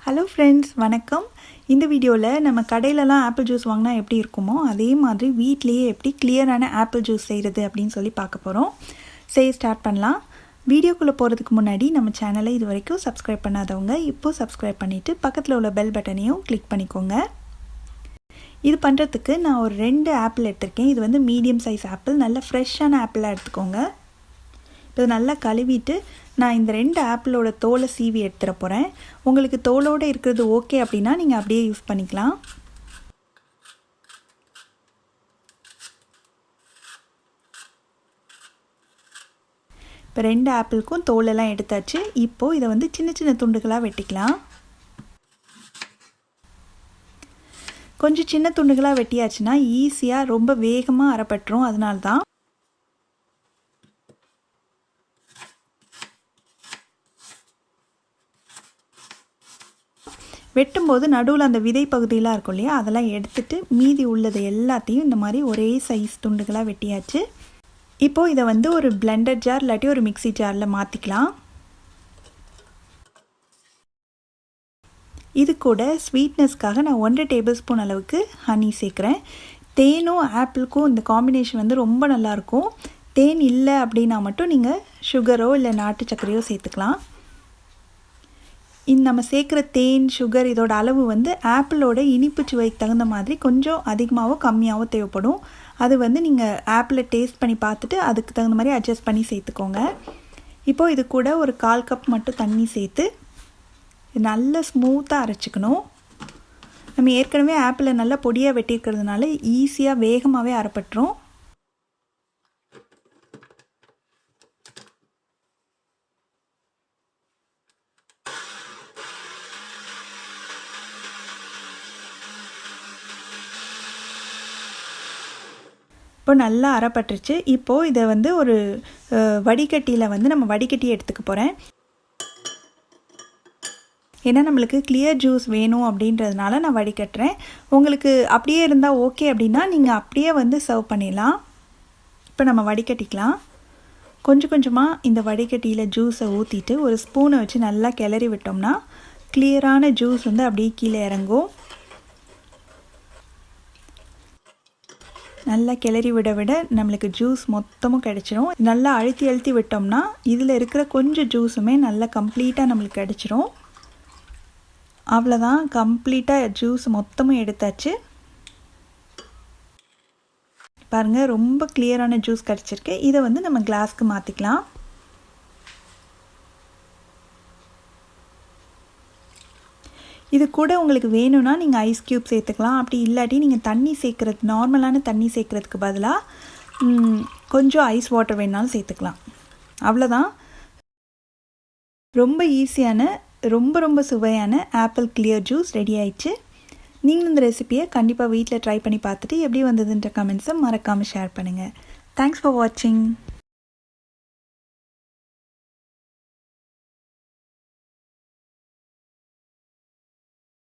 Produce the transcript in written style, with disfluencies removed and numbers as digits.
Hello friends, வணக்கம். இந்த வீடியோவில் நம்ம கடையிலலாம் ஆப்பிள் ஜூஸ் வாங்கினா எப்படி இருக்குமோ அதே மாதிரி வீட்லேயே எப்படி கிளியரான ஆப்பிள் ஜூஸ் செய்கிறது அப்படின்னு சொல்லி பார்க்க போகிறோம். ஸ்டார்ட் பண்ணலாம். வீடியோக்குள்ளே போகிறதுக்கு முன்னாடி நம்ம சேனலை இது வரைக்கும் சப்ஸ்கிரைப் பண்ணாதவங்க இப்போது சப்ஸ்கிரைப் பண்ணிவிட்டு பக்கத்தில் உள்ள பெல் பட்டனையும் கிளிக் பண்ணிக்கோங்க. இது பண்ணுறதுக்கு நான் ஒரு 2 ஆப்பிள் எடுத்திருக்கேன். இது வந்து மீடியம் சைஸ் ஆப்பிள், நல்ல ஃப்ரெஷ்ஷான ஆப்பிளாக எடுத்துக்கோங்க. இப்போ நல்லா கழுவிட்டு நான் இந்த 2 ஆப்பிளோட தோலை சீவி எடுத்துட போகிறேன். உங்களுக்கு தோலோடு இருக்கிறது ஓகே அப்படின்னா நீங்கள் அப்படியே யூஸ் பண்ணிக்கலாம். இப்போ 2 ஆப்பிளுக்கும் தோலெல்லாம் எடுத்தாச்சு. இப்போது இதை வந்து சின்ன சின்ன துண்டுகளாக வெட்டிக்கலாம். கொஞ்சம் சின்ன துண்டுகளாக வெட்டியாச்சுன்னா ஈஸியாக ரொம்ப வேகமாக அரைப்பட்டுரும். அதனால தான் வெட்டும்போது நடுவில் அந்த விதை பகுதியெலாம் இருக்கும் இல்லையா, அதெல்லாம் எடுத்துட்டு மீதி உள்ளது எல்லாத்தையும் இந்த மாதிரி ஒரே சைஸ் துண்டுகளாக வெட்டியாச்சு. இப்போது இதை வந்து ஒரு பிளெண்டர் ஜார் இல்லாட்டி ஒரு மிக்சி ஜாரில் மாற்றிக்கலாம். இது கூட ஸ்வீட்னஸ்க்காக நான் 1 டேபிள் ஸ்பூன் அளவுக்கு ஹனி சேர்க்குறேன். தேனும் ஆப்பிளுக்கும் இந்த காம்பினேஷன் வந்து ரொம்ப நல்லாயிருக்கும். தேன் இல்லை அப்படின்னா மட்டும் நீங்கள் சுகரோ இல்லை நாட்டு சர்க்கரையோ சேர்த்துக்கலாம். நம்ம சேர்க்குற தேன், சுகர் இதோட அளவு வந்து ஆப்பிளோட இனிப்பு சுவைக்கு தகுந்த மாதிரி கொஞ்சம் அதிகமாகவோ கம்மியாகவோ தேவைப்படும். அது வந்து நீங்கள் ஆப்பிளை டேஸ்ட் பண்ணி பார்த்துட்டு அதுக்கு தகுந்த மாதிரி அட்ஜஸ்ட் பண்ணி சேர்த்துக்கோங்க. இப்போது இது கூட ஒரு 1/4 கப் மட்டும் தண்ணி சேர்த்து நல்லா ஸ்மூத்தாக அரைச்சிக்கணும். நம்ம ஏற்கனவே ஆப்பிளை நல்லா பொடியாக வெட்டியிருக்கிறதுனால ஈஸியாக வேகமாகவே அரைப்பட்டுரும். இப்போ நல்லா அரைப்பட்டுருச்சு. இப்போது இதை வந்து ஒரு வடிகட்டியில் வந்து நம்ம வடிகட்டி எடுத்துக்க போகிறேன். ஏன்னா நம்மளுக்கு கிளியர் ஜூஸ் வேணும் அப்படின்றதுனால நான் வடிகட்டுறேன். உங்களுக்கு அப்படியே இருந்தால் ஓகே அப்படின்னா நீங்கள் அப்படியே வந்து சர்வ் பண்ணிடலாம். இப்போ நம்ம வடிகட்டிக்கலாம். கொஞ்சம் கொஞ்சமாக இந்த வடிகட்டியில் ஜூஸை ஊற்றிட்டு ஒரு ஸ்பூனை வச்சு நல்லா கிளறி விட்டோம்னா கிளியரான ஜூஸ் வந்து அப்படியே கீழே இறங்கும். நல்லா கிளறி விட விட நம்மளுக்கு ஜூஸ் மொத்தமும் கிடச்சிரும். நல்லா அழுத்தி அழுத்தி விட்டோம்னா இதில் இருக்கிற கொஞ்சம் ஜூஸுமே நல்லா கம்ப்ளீட்டாக நம்மளுக்கு கிடச்சிரும். அவ்வளோதான், கம்ப்ளீட்டாக ஜூஸ் மொத்தமும் எடுத்தாச்சு. பாருங்கள், ரொம்ப கிளியரான ஜூஸ் கிடச்சிருக்கு. இதை வந்து நம்ம கிளாஸ்க்கு மாற்றிக்கலாம். இது கூட உங்களுக்கு வேணும்னா நீங்கள் ஐஸ் க்யூப் சேர்த்துக்கலாம். அப்படி இல்லாட்டி நீங்கள் தண்ணி சேர்க்குறது, நார்மலான தண்ணி சேர்க்குறதுக்கு பதிலாக கொஞ்சம் ஐஸ் வாட்டர் வேணாலும் சேர்த்துக்கலாம். அவ்வளோதான், ரொம்ப ஈஸியான ரொம்ப சுவையான ஆப்பிள் கிளியர் ஜூஸ் ரெடி ஆயிடுச்சு. நீங்கள் இந்த ரெசிபியை கண்டிப்பாக வீட்டில் ட்ரை பண்ணி பார்த்துட்டு எப்படி வந்ததுன்ற கமெண்ட்ஸை மறக்காமல் ஷேர் பண்ணுங்கள். தேங்க்ஸ் ஃபார் வாட்சிங்.